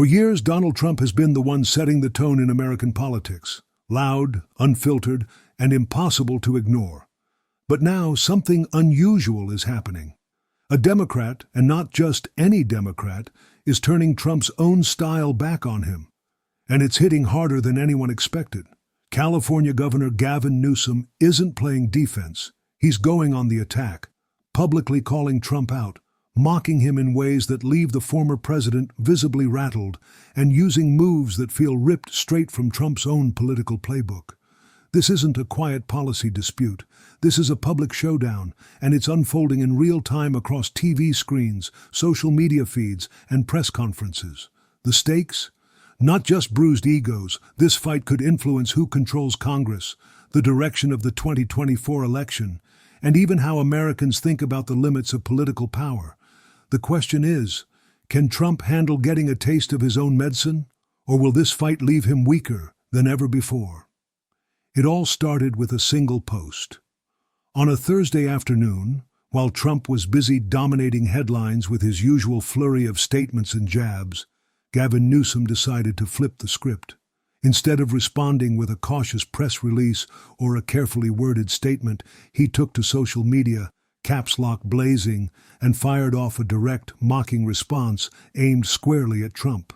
For years, Donald Trump has been the one setting the tone in American politics. Loud, unfiltered, and impossible to ignore. But now something unusual is happening. A Democrat, and not just any Democrat, is turning Trump's own style back on him. And it's hitting harder than anyone expected. California Governor Gavin Newsom isn't playing defense. He's going on the attack, publicly calling Trump out, mocking him in ways that leave the former president visibly rattled, and using moves that feel ripped straight from Trump's own political playbook. This isn't a quiet policy dispute. This is a public showdown, and it's unfolding in real time across TV screens, social media feeds, and press conferences. The stakes? Not just bruised egos. This fight could influence who controls Congress, the direction of the 2024 election, and even how Americans think about the limits of political power. The question is, can Trump handle getting a taste of his own medicine, or will this fight leave him weaker than ever before? It all started with a single post. On a Thursday afternoon, while Trump was busy dominating headlines with his usual flurry of statements and jabs, Gavin Newsom decided to flip the script. Instead of responding with a cautious press release or a carefully worded statement, he took to social media, caps lock blazing, and fired off a direct, mocking response aimed squarely at Trump.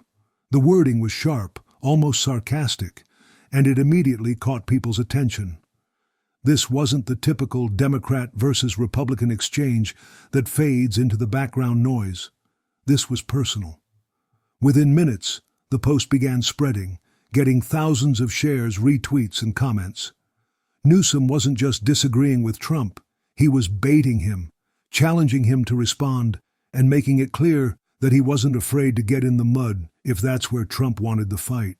The wording was sharp, almost sarcastic, and it immediately caught people's attention. This wasn't the typical Democrat versus Republican exchange that fades into the background noise. This was personal. Within minutes, the post began spreading, getting thousands of shares, retweets, and comments. Newsom wasn't just disagreeing with Trump, he was baiting him, challenging him to respond, and making it clear that he wasn't afraid to get in the mud if that's where Trump wanted the fight.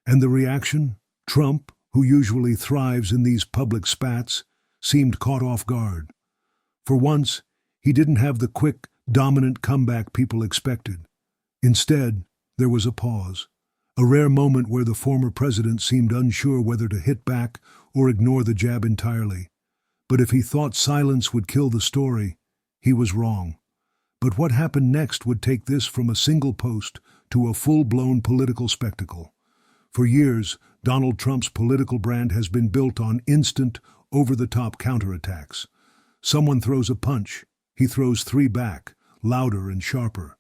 And the reaction? Trump, who usually thrives in these public spats, seemed caught off guard. For once, he didn't have the quick, dominant comeback people expected. Instead, there was a pause, a rare moment where the former president seemed unsure whether to hit back or ignore the jab entirely. But if he thought silence would kill the story, he was wrong. But what happened next would take this from a single post to a full-blown political spectacle. For years, Donald Trump's political brand has been built on instant, over-the-top counterattacks. Someone throws a punch, he throws three back, louder and sharper.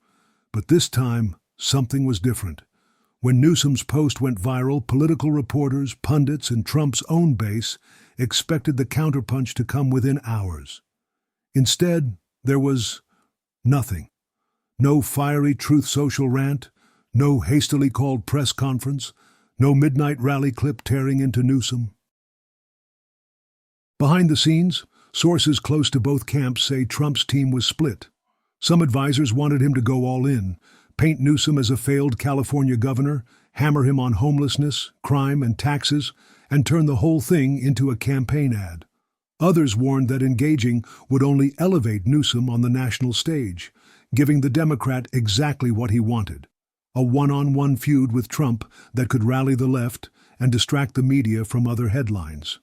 But this time, something was different. When Newsom's post went viral, political reporters, pundits, and Trump's own base expected the counterpunch to come within hours. Instead, there was nothing. No fiery Truth Social rant, no hastily called press conference, no midnight rally clip tearing into Newsom. Behind the scenes, sources close to both camps say Trump's team was split. Some advisors wanted him to go all in, paint Newsom as a failed California governor, hammer him on homelessness, crime, and taxes, and turn the whole thing into a campaign ad. Others warned that engaging would only elevate Newsom on the national stage, giving the Democrat exactly what he wanted: a one-on-one feud with Trump that could rally the left and distract the media from other headlines.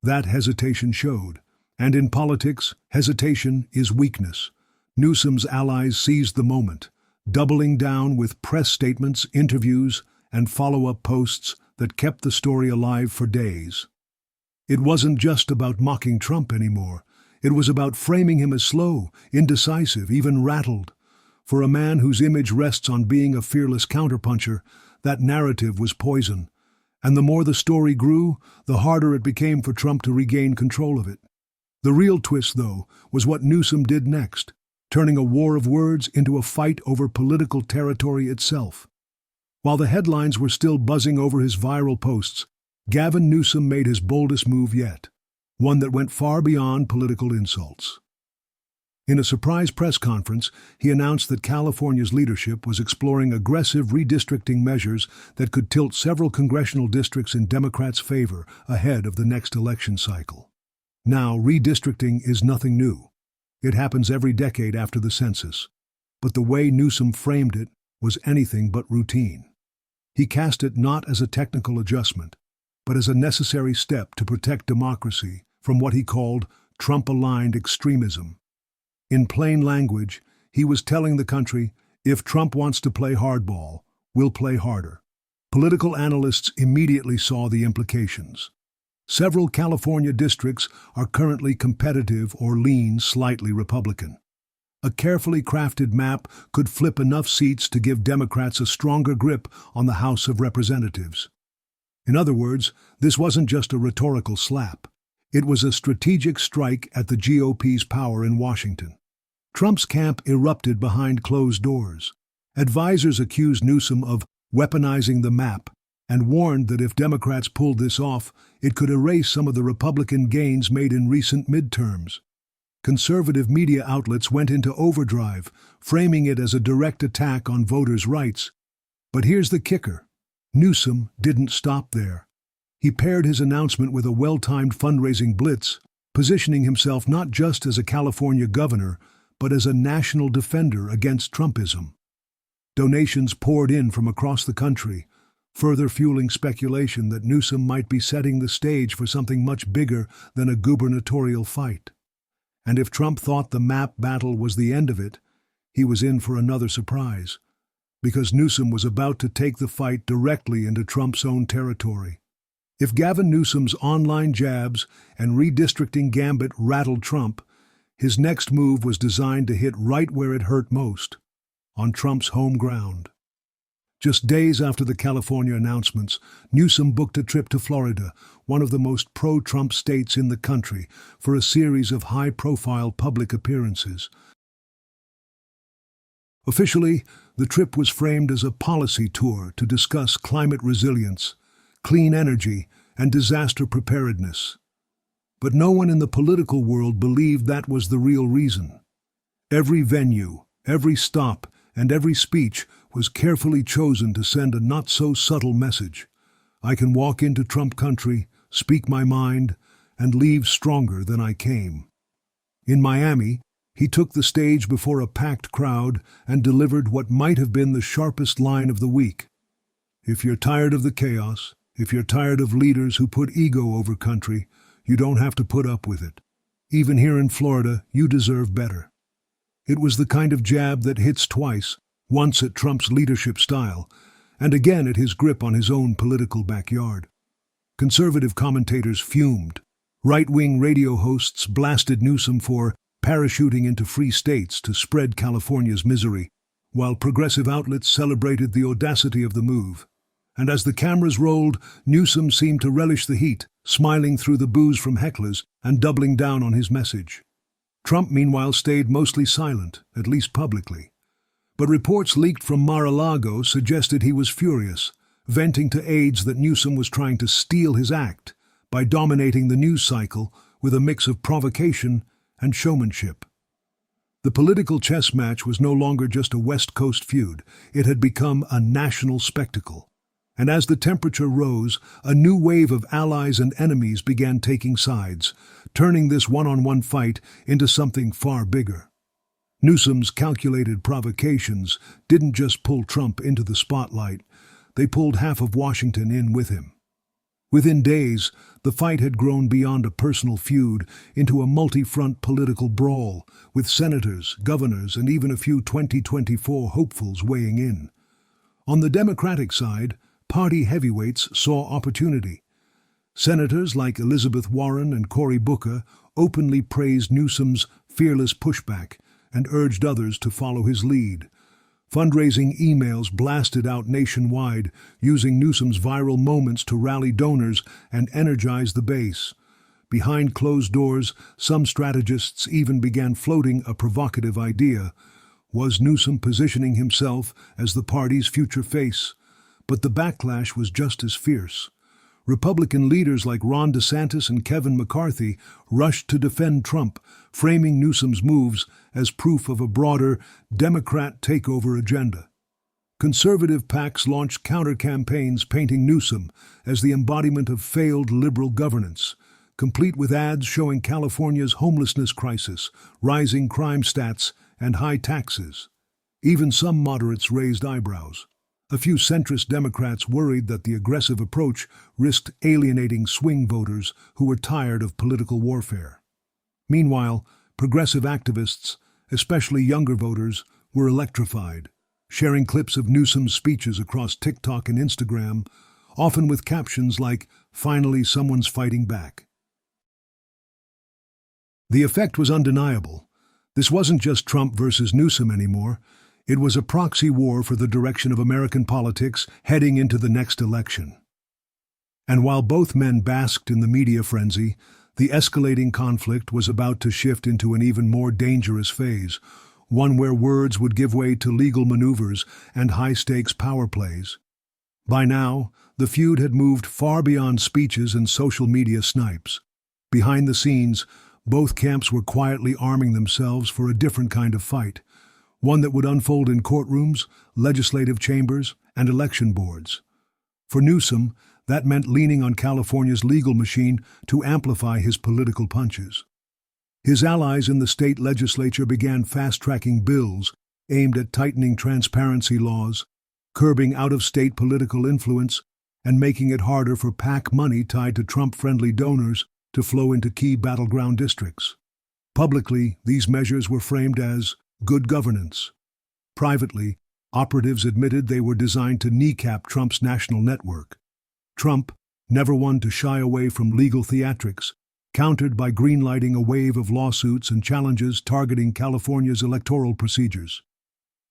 That hesitation showed, and in politics, hesitation is weakness. Newsom's allies seized the moment, doubling down with press statements, interviews, and follow-up posts that kept the story alive for days. It wasn't just about mocking Trump anymore. It was about framing him as slow, indecisive, even rattled. For a man whose image rests on being a fearless counterpuncher, that narrative was poison. And the more the story grew, the harder it became for Trump to regain control of it. The real twist, though, was what Newsom did next, turning a war of words into a fight over political territory itself. While the headlines were still buzzing over his viral posts, Gavin Newsom made his boldest move yet, one that went far beyond political insults. In a surprise press conference, he announced that California's leadership was exploring aggressive redistricting measures that could tilt several congressional districts in Democrats' favor ahead of the next election cycle. Now, redistricting is nothing new. It happens every decade after the census. But the way Newsom framed it was anything but routine. He cast it not as a technical adjustment, but as a necessary step to protect democracy from what he called Trump-aligned extremism. In plain language, he was telling the country, if Trump wants to play hardball, We'll play harder. Political analysts immediately saw the implications. Several California districts are currently competitive or lean slightly Republican. A carefully crafted map could flip enough seats to give Democrats a stronger grip on the House of Representatives. In other words, this wasn't just a rhetorical slap. It was a strategic strike at the GOP's power in Washington. Trump's camp erupted behind closed doors. Advisors accused Newsom of weaponizing the map and warned that if Democrats pulled this off, it could erase some of the Republican gains made in recent midterms. Conservative media outlets went into overdrive, framing it as a direct attack on voters' rights. But here's the kicker. Newsom didn't stop there. He paired his announcement with a well-timed fundraising blitz, positioning himself not just as a California governor, but as a national defender against Trumpism. Donations poured in from across the country, further fueling speculation that Newsom might be setting the stage for something much bigger than a gubernatorial fight. And if Trump thought the map battle was the end of it, he was in for another surprise, because Newsom was about to take the fight directly into Trump's own territory. If Gavin Newsom's online jabs and redistricting gambit rattled Trump, his next move was designed to hit right where it hurt most, on Trump's home ground. Just days after the California announcements, Newsom booked a trip to Florida, one of the most pro-Trump states in the country, for a series of high-profile public appearances. Officially, the trip was framed as a policy tour to discuss climate resilience, clean energy, and disaster preparedness. But no one in the political world believed that was the real reason. Every venue, every stop, and every speech was carefully chosen to send a not-so-subtle message. I can walk into Trump country, speak my mind, and leave stronger than I came. In Miami, he took the stage before a packed crowd and delivered what might have been the sharpest line of the week. If you're tired of the chaos, if you're tired of leaders who put ego over country, you don't have to put up with it. Even here in Florida, you deserve better. It was the kind of jab that hits twice, once at Trump's leadership style, and again at his grip on his own political backyard. Conservative commentators fumed. Right-wing radio hosts blasted Newsom for parachuting into free states to spread California's misery, while progressive outlets celebrated the audacity of the move. And as the cameras rolled, Newsom seemed to relish the heat, smiling through the boos from hecklers and doubling down on his message. Trump, meanwhile, stayed mostly silent, at least publicly. But reports leaked from Mar-a-Lago suggested he was furious, venting to aides that Newsom was trying to steal his act by dominating the news cycle with a mix of provocation and showmanship. The political chess match was no longer just a West Coast feud. It had become a national spectacle. And as the temperature rose, a new wave of allies and enemies began taking sides, turning this one-on-one fight into something far bigger. Newsom's calculated provocations didn't just pull Trump into the spotlight, they pulled half of Washington in with him. Within days, the fight had grown beyond a personal feud into a multi-front political brawl, with senators, governors, and even a few 2024 hopefuls weighing in. On the Democratic side, party heavyweights saw opportunity. Senators like Elizabeth Warren and Cory Booker openly praised Newsom's fearless pushback and urged others to follow his lead. Fundraising emails blasted out nationwide, using Newsom's viral moments to rally donors and energize the base. Behind closed doors, some strategists even began floating a provocative idea. Was Newsom positioning himself as the party's future face? But the backlash was just as fierce. Republican leaders like Ron DeSantis and Kevin McCarthy rushed to defend Trump, framing Newsom's moves as proof of a broader Democrat takeover agenda. Conservative PACs launched counter-campaigns painting Newsom as the embodiment of failed liberal governance, complete with ads showing California's homelessness crisis, rising crime stats, and high taxes. Even some moderates raised eyebrows. A few centrist Democrats worried that the aggressive approach risked alienating swing voters who were tired of political warfare. Meanwhile, progressive activists, especially younger voters, were electrified. sharing clips of Newsom's speeches across TikTok and Instagram, often with captions like, "Finally, someone's fighting back." The effect was undeniable. This wasn't just Trump versus Newsom anymore. It was a proxy war for the direction of American politics heading into the next election. And while both men basked in the media frenzy, the escalating conflict was about to shift into an even more dangerous phase, one where words would give way to legal maneuvers and high-stakes power plays. By now, the feud had moved far beyond speeches and social media snipes. Behind the scenes, both camps were quietly arming themselves for a different kind of fight, one that would unfold in courtrooms, legislative chambers, and election boards. For Newsom, that meant leaning on California's legal machine to amplify his political punches. His allies in the state legislature began fast-tracking bills aimed at tightening transparency laws, curbing out-of-state political influence, and making it harder for PAC money tied to Trump-friendly donors to flow into key battleground districts. Publicly, these measures were framed as good governance. Privately, operatives admitted they were designed to kneecap Trump's national network. Trump, never one to shy away from legal theatrics, countered by greenlighting a wave of lawsuits and challenges targeting California's electoral procedures.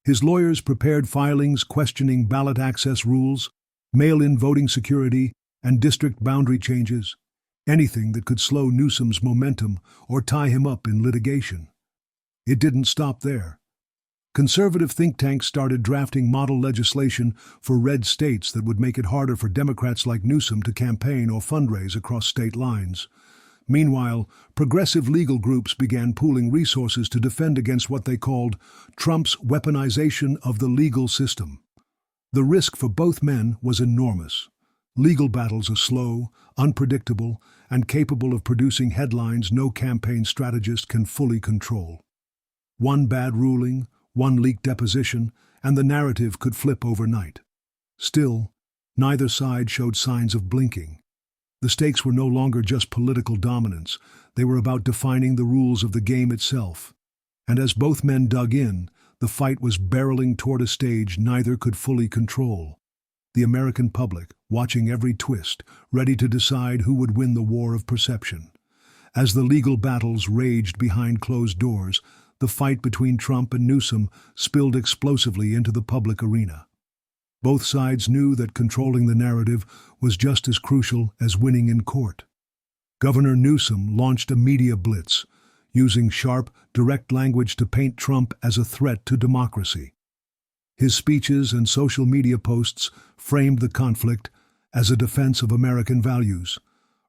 His lawyers prepared filings questioning ballot access rules, mail-in voting security, and district boundary changes, anything that could slow Newsom's momentum or tie him up in litigation. It didn't stop there. Conservative think tanks started drafting model legislation for red states that would make it harder for Democrats like Newsom to campaign or fundraise across state lines. Meanwhile, progressive legal groups began pooling resources to defend against what they called Trump's weaponization of the legal system. The risk for both men was enormous. Legal battles are slow, unpredictable, and capable of producing headlines no campaign strategist can fully control. One bad ruling, one leaked deposition, and the narrative could flip overnight. Still, neither side showed signs of blinking. The stakes were no longer just political dominance, they were about defining the rules of the game itself. And as both men dug in, the fight was barreling toward a stage neither could fully control. The American public, watching every twist, ready to decide who would win the war of perception. As the legal battles raged behind closed doors, the fight between Trump and Newsom spilled explosively into the public arena. Both sides knew that controlling the narrative was just as crucial as winning in court. Governor Newsom launched a media blitz, using sharp, direct language to paint Trump as a threat to democracy. His speeches and social media posts framed the conflict as a defense of American values,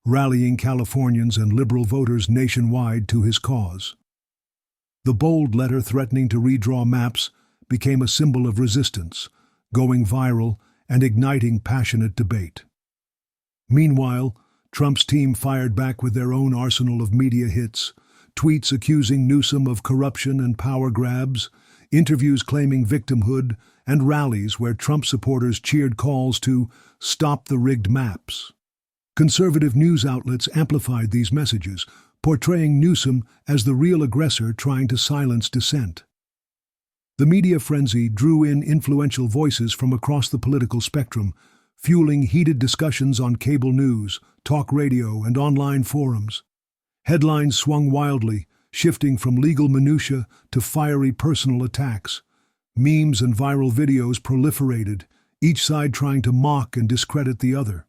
rallying Californians and liberal voters nationwide to his cause. The bold letter threatening to redraw maps became a symbol of resistance, going viral and igniting passionate debate. Meanwhile, Trump's team fired back with their own arsenal of media hits, tweets accusing Newsom of corruption and power grabs, interviews claiming victimhood, and rallies where Trump supporters cheered calls to stop the rigged maps. Conservative news outlets amplified these messages, portraying Newsom as the real aggressor trying to silence dissent. The media frenzy drew in influential voices from across the political spectrum, fueling heated discussions on cable news, talk radio, and online forums. Headlines swung wildly, shifting from legal minutiae to fiery personal attacks. Memes and viral videos proliferated, each side trying to mock and discredit the other.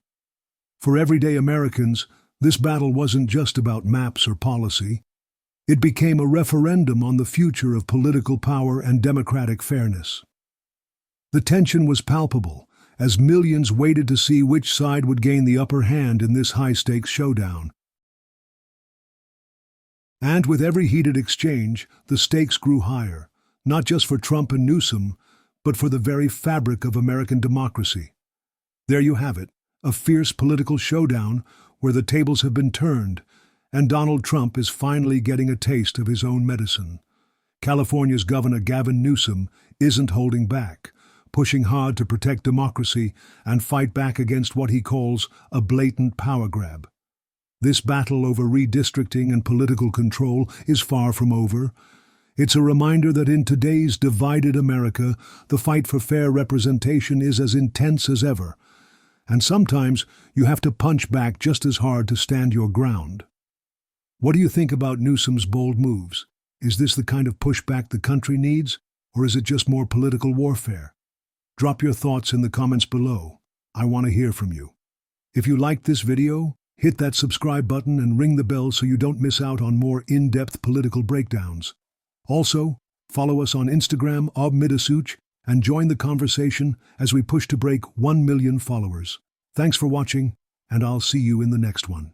For everyday Americans, this battle wasn't just about maps or policy. It became a referendum on the future of political power and democratic fairness. The tension was palpable, as millions waited to see which side would gain the upper hand in this high-stakes showdown. And with every heated exchange, the stakes grew higher, not just for Trump and Newsom, but for the very fabric of American democracy. There you have it, a fierce political showdown where the tables have been turned, and Donald Trump is finally getting a taste of his own medicine. California's Governor Gavin Newsom isn't holding back, pushing hard to protect democracy and fight back against what he calls a blatant power grab. This battle over redistricting and political control is far from over. It's a reminder that in today's divided America, the fight for fair representation is as intense as ever. And sometimes you have to punch back just as hard to stand your ground. What do you think about Newsom's bold moves? Is this the kind of pushback the country needs, or is it just more political warfare? Drop your thoughts in the comments below. I want to hear from you. If you liked this video, hit that subscribe button and ring the bell so you don't miss out on more in-depth political breakdowns. Also, follow us on Instagram, @Midasuch, and join the conversation as we push to break 1 million followers. Thanks for watching, and I'll see you in the next one.